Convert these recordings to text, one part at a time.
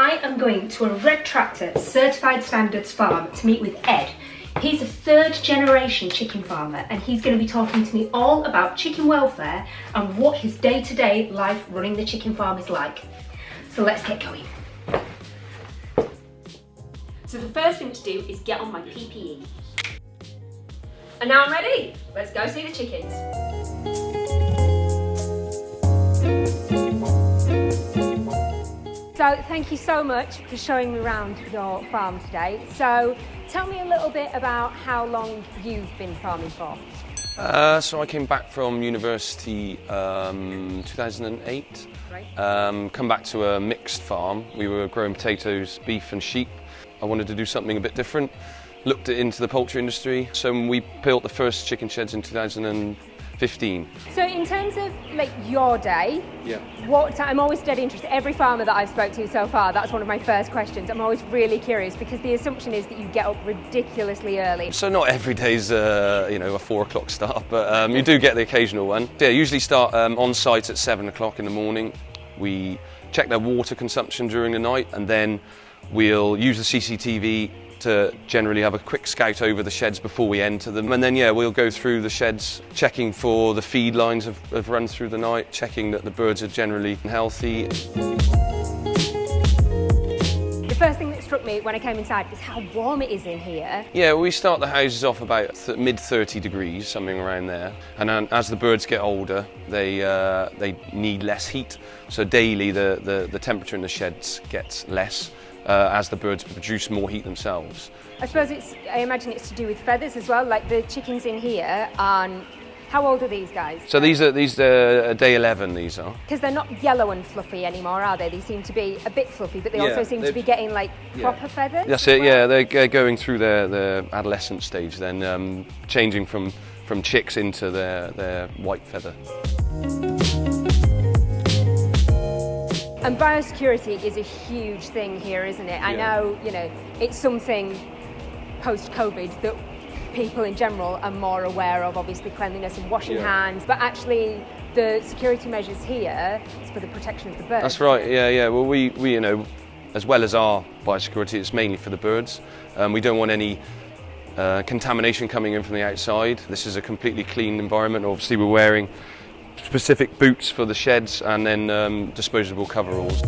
I am going to a Red Tractor Certified Standards farm to meet with Ed. He's a third generation chicken farmer and he's going to be talking to me all about chicken welfare and what his day-to-day life running the chicken farm is like. So let's get going. So the first thing to do is get on my PPE. And now I'm ready. Let's go see the chickens. So thank you so much for showing me around your farm today. So tell me a little bit about how long you've been farming for. So I came back from university 2008. Right. Come back to a mixed farm. We were growing potatoes, beef and sheep. I wanted to do something a bit different. Looked into the poultry industry. So we built the first chicken sheds in 2015. So in terms of like your day, Yeah. I'm always dead interested. Every farmer that I've spoke to so far, that's one of my first questions. I'm always really curious because the assumption is that you get up ridiculously early. So not every day's a 4 o'clock start, but you do get the occasional one. Yeah, usually start on site at 7 o'clock in the morning. We check their water consumption during the night and then we'll use the CCTV to generally have a quick scout over the sheds before we enter them. And then, yeah, we'll go through the sheds, checking for the feed lines have run through the night, checking that the birds are generally healthy. The first thing that struck me when I came inside is how warm it is in here. Yeah, we start the houses off about mid 30 degrees, something around there. And then as the birds get older, they need less heat. So daily the temperature in the sheds gets less. As the birds produce more heat themselves. I suppose I imagine it's to do with feathers as well, like the chickens in here aren't. How old are these guys? So these are day 11, these are. Because they're not yellow and fluffy anymore, are they? They seem to be a bit fluffy, but they also seem to be getting like proper feathers. That's it, yeah, they're going through their adolescent stage then, changing from chicks into their white feather. And biosecurity is a huge thing here, isn't it? I know, it's something post-COVID that people in general are more aware of, obviously cleanliness and washing hands, but actually the security measures here is for the protection of the birds. That's right, yeah. Well, we as well as our biosecurity, it's mainly for the birds. We don't want any contamination coming in from the outside. This is a completely clean environment. Obviously, we're wearing specific boots for the sheds and then disposable coveralls.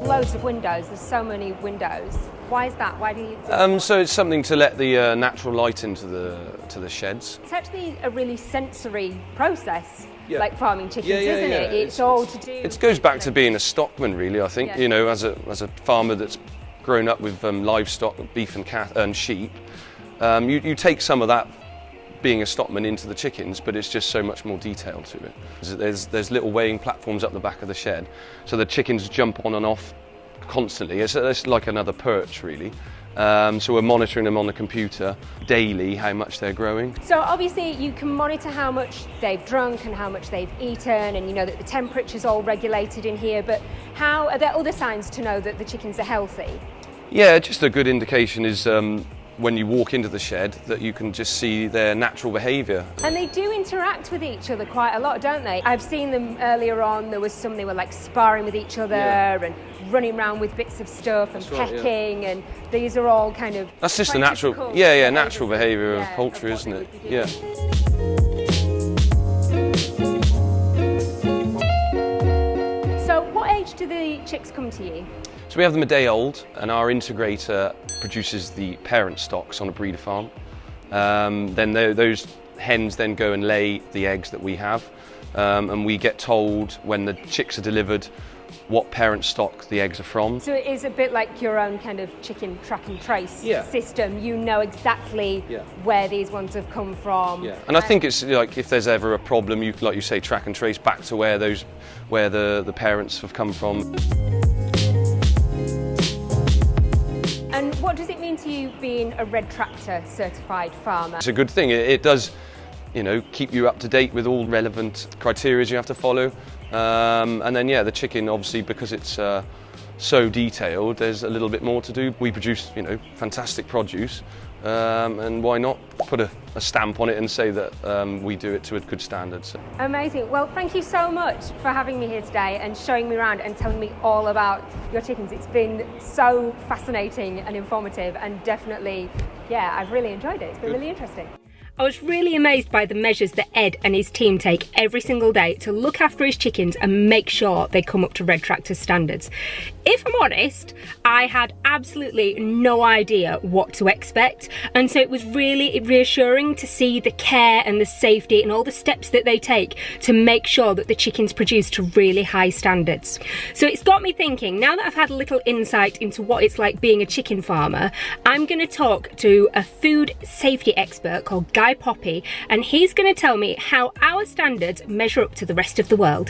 Loads of windows, there's so many windows. Why is that? Why do you? So it's something to let the natural light into the sheds. It's actually a really sensory process, like farming chickens, yeah, isn't it? It's all to do. It goes back to being a stockman, really. I think as a farmer that's grown up with livestock, beef and cat and sheep, you take some of that being a stockman into the chickens, but it's just so much more detail to it. There's little weighing platforms up the back of the shed, so the chickens jump on and off constantly. It's like another perch, really. So we're monitoring them on the computer daily, how much they're growing. So obviously you can monitor how much they've drunk and how much they've eaten, and you know that the temperature's all regulated in here, but are there other signs to know that the chickens are healthy? Yeah, just a good indication is when you walk into the shed that you can just see their natural behaviour. And they do interact with each other quite a lot, don't they? I've seen them earlier on, they were like sparring with each other and running around with bits of stuff and pecking, and these are all kind of... That's just the natural, natural behaviour of poultry, isn't it? Yeah. So what age do the chicks come to you? So we have them a day old, and our integrator produces the parent stocks on a breeder farm. Then those hens then go and lay the eggs that we have, and we get told when the chicks are delivered what parent stock the eggs are from. So it is a bit like your own kind of chicken track and trace system. You know exactly where these ones have come from. Yeah, and I think it's like if there's ever a problem, you like you say, track and trace back to where the parents have come from. And what does it mean to you being a Red Tractor certified farmer? It's a good thing. It does, keep you up to date with all relevant criteria you have to follow. And then, the chicken, obviously, because it's so detailed, there's a little bit more to do. We produce, fantastic produce, and why not put a stamp on it and say that we do it to a good standard. So. Amazing. Well, thank you so much for having me here today and showing me around and telling me all about your chickens. It's been so fascinating and informative, and definitely, yeah, I've really enjoyed it. It's been really interesting. I was really amazed by the measures that Ed and his team take every single day to look after his chickens and make sure they come up to Red Tractor standards. If I'm honest, I had absolutely no idea what to expect, and so it was really reassuring to see the care and the safety and all the steps that they take to make sure that the chickens produce to really high standards. So it's got me thinking, now that I've had a little insight into what it's like being a chicken farmer, I'm going to talk to a food safety expert called Guy Poppy, and he's going to tell me how our standards measure up to the rest of the world.